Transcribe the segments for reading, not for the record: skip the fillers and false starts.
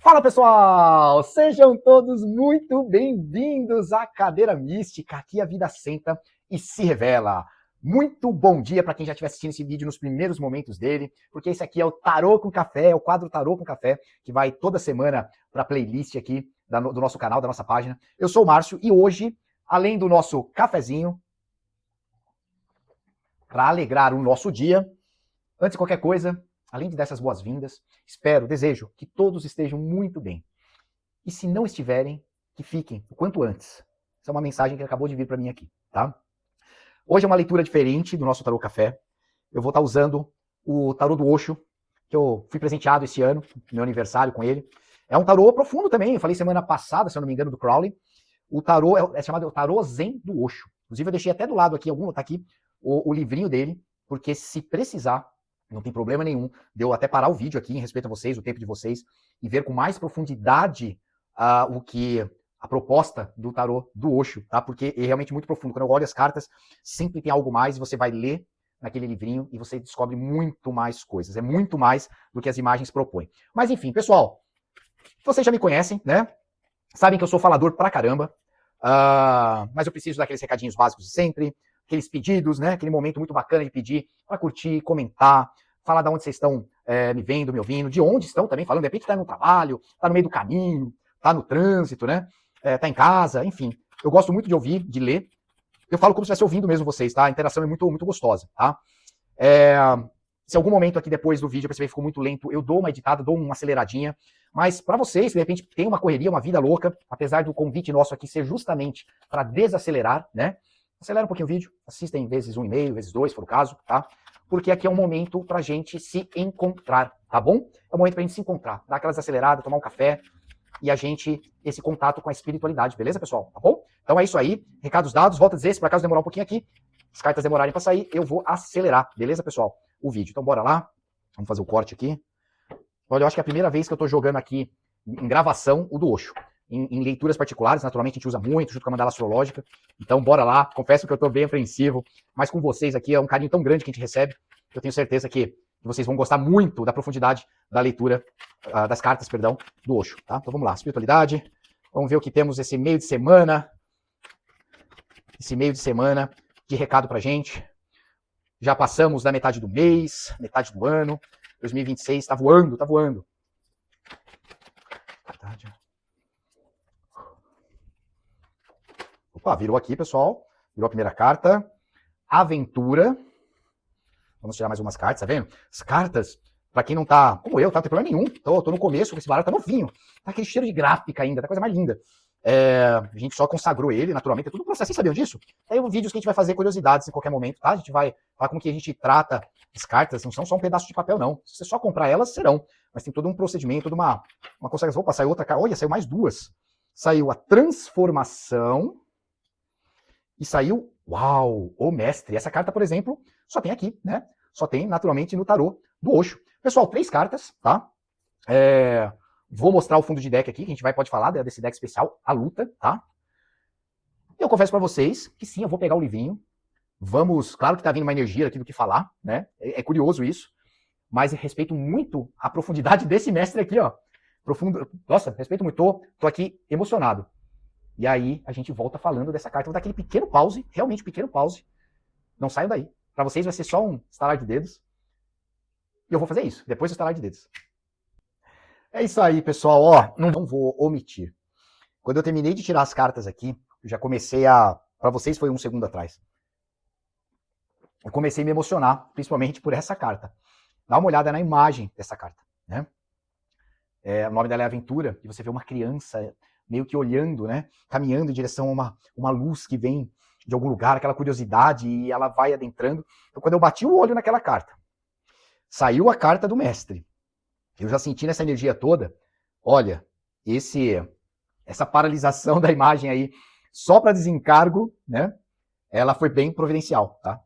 Fala pessoal, sejam todos muito bem-vindos à Cadeira Mística, aqui a vida senta e se revela. Muito bom dia para quem já estiver assistindo esse vídeo nos primeiros momentos dele, porque esse aqui é o Tarô com Café, é o quadro Tarô com Café, que vai toda semana para a playlist aqui do nosso canal, da nossa página. Eu sou o Márcio e hoje, além do nosso cafezinho, para alegrar o nosso dia, antes de qualquer coisa, além de dar essas boas-vindas, desejo que todos estejam muito bem. E se não estiverem, que fiquem o quanto antes. Essa é uma mensagem que acabou de vir para mim aqui, tá? Hoje é uma leitura diferente do nosso Tarô Café. Eu vou estar usando o Tarô do Osho, que eu fui presenteado esse ano, no meu aniversário com ele. É um tarô profundo também, eu falei semana passada, se eu não me engano, do Crowley. O tarô é chamado Tarô Zen do Osho. Inclusive eu deixei até do lado aqui, tá aqui, o livrinho dele, porque se precisar, não tem problema nenhum de eu até parar o vídeo aqui, em respeito a vocês, o tempo de vocês, e ver com mais profundidade o que a proposta do tarô do Osho, tá? Porque é realmente muito profundo. Quando eu olho as cartas, sempre tem algo mais, e você vai ler naquele livrinho e você descobre muito mais coisas. É muito mais do que as imagens propõem. Mas enfim, pessoal, vocês já me conhecem, né? Sabem que eu sou falador pra caramba, mas eu preciso daqueles recadinhos básicos de sempre, aqueles pedidos, né? Aquele momento muito bacana de pedir para curtir, comentar, falar de onde vocês estão me vendo, me ouvindo, de onde estão também falando. De repente tá no trabalho, tá no meio do caminho, tá no trânsito, né? Tá em casa, enfim. Eu gosto muito de ouvir, de ler. Eu falo como se estivesse ouvindo mesmo vocês, tá? A interação é muito, muito gostosa, tá? Se algum momento aqui depois do vídeo eu perceber que ficou muito lento, eu dou uma editada, dou uma aceleradinha. Mas para vocês, de repente, tem uma correria, uma vida louca, apesar do convite nosso aqui ser justamente para desacelerar, né? Acelera um pouquinho o vídeo, assistem vezes 1,5, vezes 2, se for o caso, tá? Porque aqui é um momento pra gente se encontrar, tá bom? É um momento pra gente se encontrar, dar aquelas aceleradas, tomar um café e a gente, esse contato com a espiritualidade, beleza, pessoal? Tá bom? Então é isso aí, recados dados, volto a dizer, se por acaso demorar um pouquinho aqui, as cartas demorarem pra sair, eu vou acelerar, beleza, pessoal? O vídeo. Então bora lá, vamos fazer o corte aqui. Olha, eu acho que é a primeira vez que eu tô jogando aqui em gravação o do Osho. Em leituras particulares, naturalmente a gente usa muito, junto com a mandala astrológica. Então, bora lá. Confesso que eu estou bem apreensivo, mas com vocês aqui é um carinho tão grande que a gente recebe. Eu tenho certeza que vocês vão gostar muito da profundidade da leitura, das cartas, perdão, do Osho, tá? Então vamos lá, espiritualidade. Vamos ver o que temos esse meio de semana. Esse meio de semana de recado pra gente. Já passamos da metade do mês, metade do ano. 2026 está voando, tá voando. Opa, virou aqui, pessoal. Virou a primeira carta. Aventura. Vamos tirar mais umas cartas, tá vendo? As cartas, pra quem não tá, como eu, tá, não tem problema nenhum. Tô no começo, esse baralho tá novinho. Tá aquele cheiro de gráfica ainda, tá coisa mais linda. A gente só consagrou ele, naturalmente, é tudo um processo. Vocês sabiam disso? Tem vídeos que a gente vai fazer curiosidades em qualquer momento, tá? A gente vai falar como que a gente trata as cartas, não são só um pedaço de papel, não. Se você só comprar elas, serão. Mas tem todo um procedimento, toda uma consagração. Opa, saiu outra carta. Olha, saiu mais duas. Saiu a transformação e saiu, uau, o mestre. Essa carta, por exemplo, só tem aqui, né? Só tem, naturalmente, no tarô do Osho. Pessoal, 3 cartas, tá? Vou mostrar o fundo de deck aqui, que a gente pode falar desse deck especial, a luta, tá? Eu confesso pra vocês que sim, eu vou pegar o livrinho. Vamos, claro que tá vindo uma energia aqui do que falar, né? É curioso isso. Mas eu respeito muito a profundidade desse mestre aqui, ó. Profundo. Nossa, respeito muito, tô aqui emocionado. E aí a gente volta falando dessa carta. Vou dar aquele pequeno pause, realmente pequeno pause. Não saiam daí. Para vocês vai ser só um estalar de dedos. E eu vou fazer isso, depois do estalar de dedos. É isso aí, pessoal. Ó, não vou omitir. Quando eu terminei de tirar as cartas aqui, eu já comecei a... Para vocês foi um segundo atrás. Eu comecei a me emocionar, principalmente por essa carta. Dá uma olhada na imagem dessa carta, né? O nome dela é Aventura, e você vê uma criança meio que olhando, né? Caminhando em direção a uma luz que vem de algum lugar, aquela curiosidade, e ela vai adentrando. Então, quando eu bati o olho naquela carta, saiu a carta do mestre. Eu já senti nessa energia toda, olha, essa paralisação da imagem aí, só para desencargo, né? Ela foi bem providencial, tá?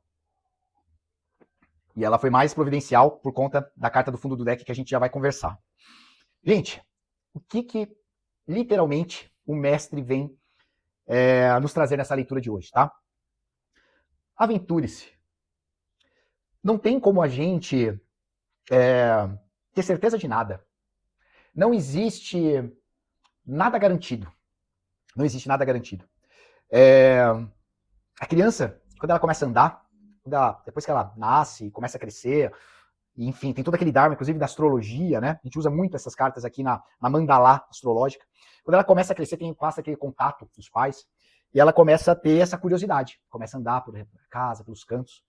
E ela foi mais providencial por conta da carta do fundo do deck que a gente já vai conversar. Gente, o que literalmente o mestre vem nos trazer nessa leitura de hoje, tá? Aventure-se. Não tem como a gente ter certeza de nada. não existe nada garantido. Não existe nada garantido. A criança, quando ela começa a andar, depois que ela nasce, começa a crescer, e, enfim, tem todo aquele dharma, inclusive da astrologia, né? A gente usa muito essas cartas aqui na mandala astrológica. Quando ela começa a crescer, passa aquele contato dos pais, e ela começa a ter essa curiosidade, começa a andar por casa, pelos cantos.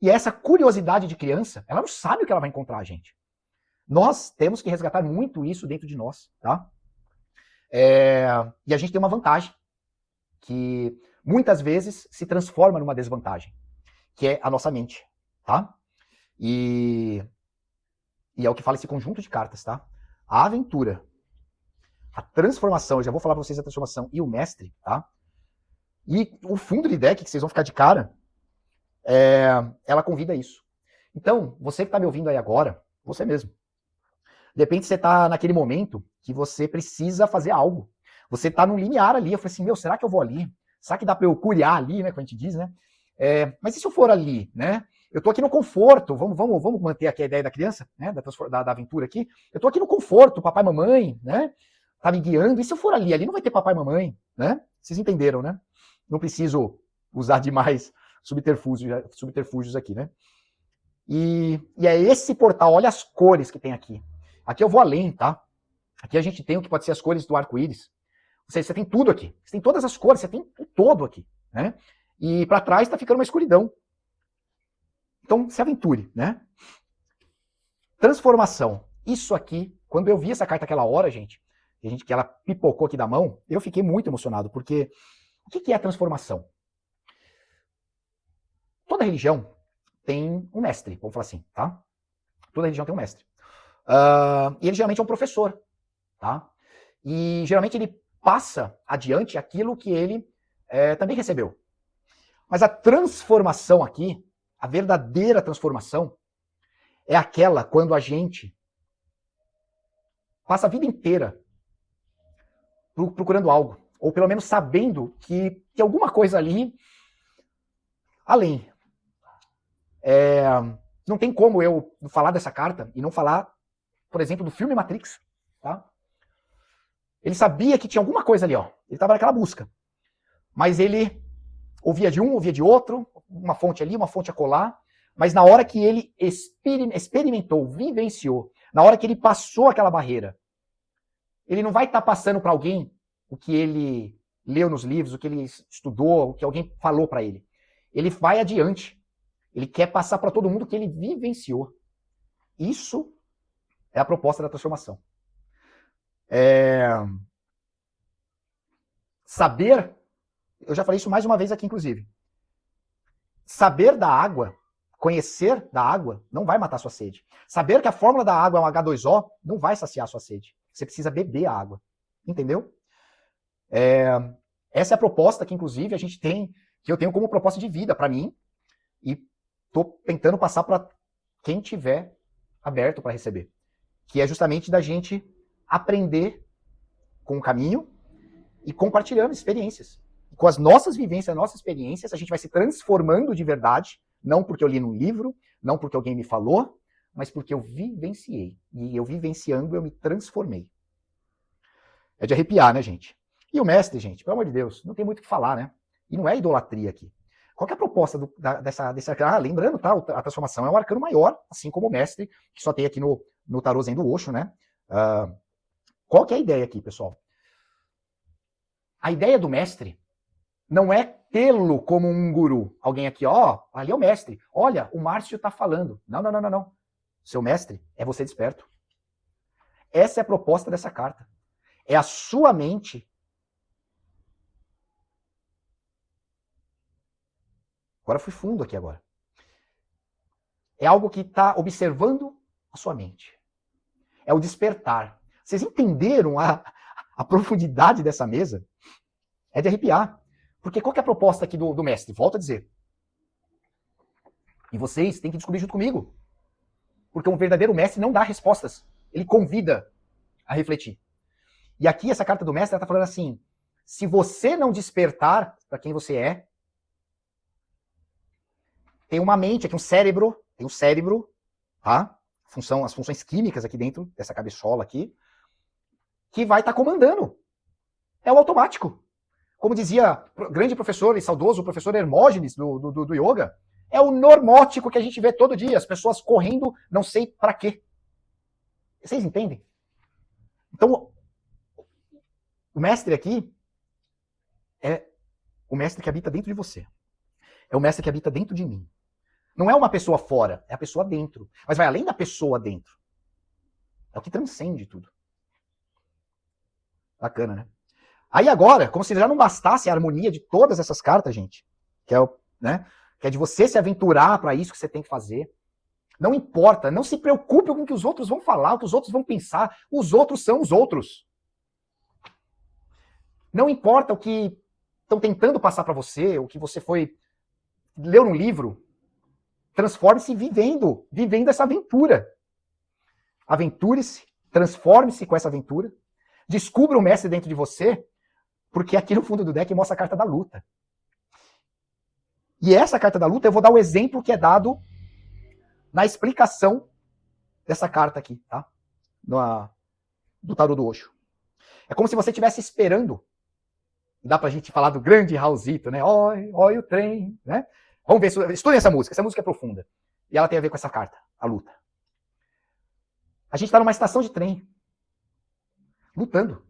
E essa curiosidade de criança, ela não sabe o que ela vai encontrar, gente. Nós temos que resgatar muito isso dentro de nós, tá? E a gente tem uma vantagem, que muitas vezes se transforma numa desvantagem, que é a nossa mente, tá? E é o que fala esse conjunto de cartas, tá? A aventura, a transformação, eu já vou falar pra vocês a transformação, e o mestre, tá? E o fundo de deck, que vocês vão ficar de cara, ela convida isso. Então, você que tá me ouvindo aí agora, você mesmo, de repente você tá naquele momento que você precisa fazer algo. Você tá num limiar ali, eu falei assim, será que eu vou ali? Será que dá pra eu curiar ali, né, como a gente diz, né? Mas e se eu for ali, né? Eu tô aqui no conforto, vamos manter aqui a ideia da criança, né, da aventura aqui. Eu tô aqui no conforto, papai e mamãe, né? Tá me guiando, e se eu for ali? Ali não vai ter papai e mamãe, né? Vocês entenderam, né? Não preciso usar demais subterfúgios aqui, né? E é esse portal, olha as cores que tem aqui. Aqui eu vou além, tá? Aqui a gente tem o que pode ser as cores do arco-íris. Ou seja, você tem tudo aqui. Você tem todas as cores, você tem todo aqui, né? E para trás tá ficando uma escuridão. Então, se aventure, né? Transformação. Isso aqui, quando eu vi essa carta aquela hora, gente, que ela pipocou aqui da mão, eu fiquei muito emocionado, porque o que é a transformação? Toda religião tem um mestre, vamos falar assim, tá? Toda religião tem um mestre. E ele geralmente é um professor, tá? E geralmente ele passa adiante aquilo que ele também recebeu. Mas a transformação aqui, a verdadeira transformação, é aquela quando a gente passa a vida inteira procurando algo, ou pelo menos sabendo que tem alguma coisa ali além. Não tem como eu falar dessa carta e não falar, por exemplo, do filme Matrix, tá? Ele sabia que tinha alguma coisa ali, ó. Ele estava naquela busca. Mas ele ouvia de um, ouvia de outro, uma fonte ali, uma fonte acolá, mas na hora que ele experimentou, vivenciou, na hora que ele passou aquela barreira, ele não vai estar passando para alguém o que ele leu nos livros, o que ele estudou, o que alguém falou para ele. Ele vai adiante. Ele quer passar para todo mundo o que ele vivenciou. Isso é a proposta da transformação. Saber, eu já falei isso mais uma vez aqui, inclusive. Saber da água, conhecer da água, não vai matar sua sede. Saber que a fórmula da água é um H2O não vai saciar sua sede. Você precisa beber a água. Entendeu? Essa é a proposta que, inclusive, a gente tem, que eu tenho como proposta de vida para mim, e estou tentando passar para quem tiver aberto para receber. Que é justamente da gente aprender com o caminho e compartilhando experiências. E com as nossas vivências, as nossas experiências, a gente vai se transformando de verdade, não porque eu li num livro, não porque alguém me falou, mas porque eu vivenciei. E eu vivenciando, eu me transformei. É de arrepiar, né, gente? E o mestre, gente, pelo amor de Deus, não tem muito o que falar, né? E não é idolatria aqui. Qual que é a proposta desse arcano? Lembrando, tá? A transformação é um arcano maior, assim como o mestre, que só tem aqui no tarô Zen do Osho, né? Qual que é a ideia aqui, pessoal? A ideia do mestre não é tê-lo como um guru. Alguém aqui, ó, ali é o mestre. Olha, o Márcio tá falando. Não, não, não, não, não. Seu mestre é você desperto. Essa é a proposta dessa carta. É a sua mente. Agora fui fundo aqui agora. É algo que está observando a sua mente. É o despertar. Vocês entenderam a profundidade dessa mesa? É de arrepiar. Porque qual que é a proposta aqui do mestre? Volto a dizer. E vocês têm que descobrir junto comigo. Porque um verdadeiro mestre não dá respostas. Ele convida a refletir. E aqui essa carta do mestre está falando assim, se você não despertar para quem você é, tem uma mente aqui, um cérebro, tá? as funções químicas aqui dentro dessa cabeçola aqui, que vai estar comandando. É o automático. Como dizia o grande professor e saudoso professor Hermógenes do yoga, é o normótico que a gente vê todo dia, as pessoas correndo não sei para quê. Vocês entendem? Então, o mestre aqui é o mestre que habita dentro de você. É o mestre que habita dentro de mim. Não é uma pessoa fora, é a pessoa dentro. Mas vai além da pessoa dentro. É o que transcende tudo. Bacana, né? Aí agora, como se já não bastasse a harmonia de todas essas cartas, gente, que é de você se aventurar para isso que você tem que fazer. Não importa, não se preocupe com o que os outros vão falar, o que os outros vão pensar. Os outros são os outros. Não importa o que estão tentando passar para você, o que você leu num livro. Transforme-se vivendo essa aventura. Aventure-se, transforme-se com essa aventura. Descubra o mestre dentro de você, porque aqui no fundo do deck mostra a carta da luta. E essa carta da luta eu vou dar o exemplo que é dado na explicação dessa carta aqui, tá? Do tarô do Osho. É como se você estivesse esperando. Dá pra gente falar do grande Raulzito, né? Oi, oi o trem, né? Vamos ver, estudem essa música é profunda. E ela tem a ver com essa carta, a luta. A gente tá numa estação de trem. Lutando.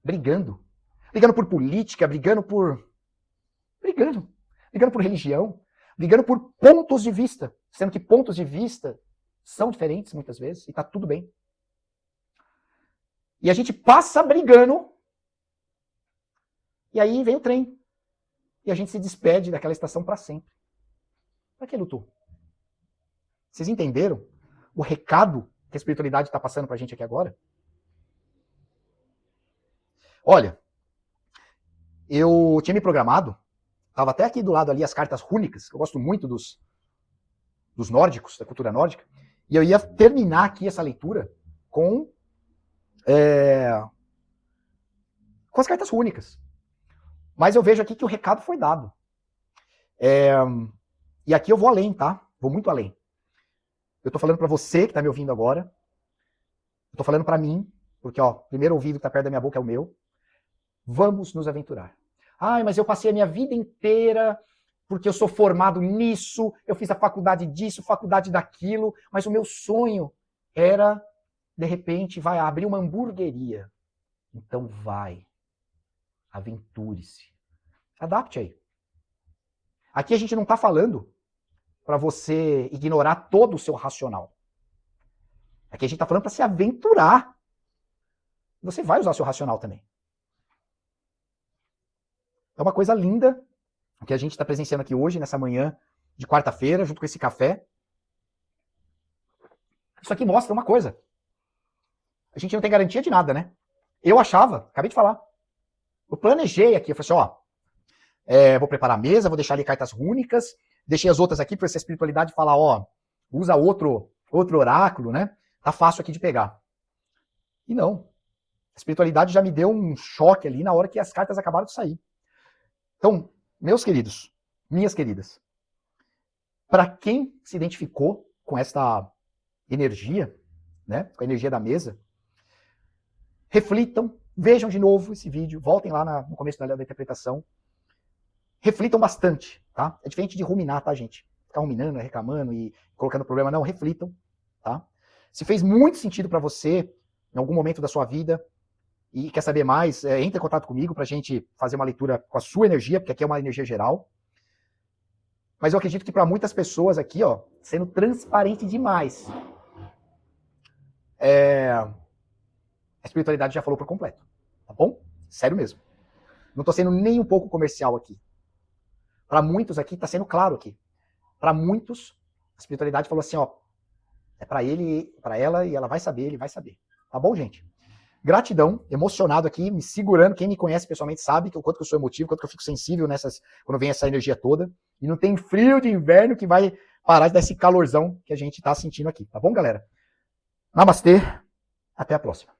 Brigando. Brigando por política, brigando por religião, brigando por pontos de vista, sendo que pontos de vista são diferentes muitas vezes, e tá tudo bem. E a gente passa brigando, e aí vem o trem. E a gente se despede daquela estação para sempre. Para que lutou? Vocês entenderam o recado que a espiritualidade está passando para a gente aqui agora? Olha, eu tinha me programado, estava até aqui do lado ali as cartas rúnicas, que eu gosto muito dos nórdicos, da cultura nórdica, e eu ia terminar aqui essa leitura com as cartas rúnicas. Mas eu vejo aqui que o recado foi dado. E aqui eu vou além, tá? Vou muito além. Eu tô falando para você que tá me ouvindo agora. Eu tô falando para mim, porque ó, o primeiro ouvido que tá perto da minha boca é o meu. Vamos nos aventurar. Ai, mas eu passei a minha vida inteira porque eu sou formado nisso, eu fiz a faculdade disso, faculdade daquilo, mas o meu sonho era, de repente, vai abrir uma hamburgueria. Então vai. Aventure-se. Adapte aí. Aqui a gente não está falando para você ignorar todo o seu racional. Aqui a gente está falando para se aventurar. Você vai usar o seu racional também. É uma coisa linda o que a gente está presenciando aqui hoje, nessa manhã de quarta-feira, junto com esse café. Isso aqui mostra uma coisa. A gente não tem garantia de nada, né? Eu achava, acabei de falar. Eu planejei aqui, eu falei assim, ó, vou preparar a mesa, vou deixar ali cartas rúnicas, deixei as outras aqui para essa espiritualidade falar, ó, usa outro oráculo, né? Tá fácil aqui de pegar. E não. A espiritualidade já me deu um choque ali na hora que as cartas acabaram de sair. Então, meus queridos, minhas queridas, para quem se identificou com esta energia, né, com a energia da mesa, reflitam, vejam de novo esse vídeo, voltem lá no começo da interpretação, reflitam bastante, tá? É diferente de ruminar, tá, gente? Ficar ruminando, reclamando e colocando problema, não, reflitam, tá? Se fez muito sentido para você, em algum momento da sua vida, e quer saber mais, entre em contato comigo pra gente fazer uma leitura com a sua energia, porque aqui é uma energia geral. Mas eu acredito que para muitas pessoas aqui, ó, sendo transparente demais, a espiritualidade já falou por completo, tá bom? Sério mesmo. Não tô sendo nem um pouco comercial aqui. Para muitos aqui, tá sendo claro aqui. Para muitos, a espiritualidade falou assim, ó, é para ele, para ela, e ela vai saber, ele vai saber. Tá bom, gente? Gratidão, emocionado aqui, me segurando. Quem me conhece pessoalmente sabe que o quanto que eu sou emotivo, quanto que eu fico sensível quando vem essa energia toda. E não tem frio de inverno que vai parar de dar esse calorzão que a gente tá sentindo aqui. Tá bom, galera? Namastê, até a próxima.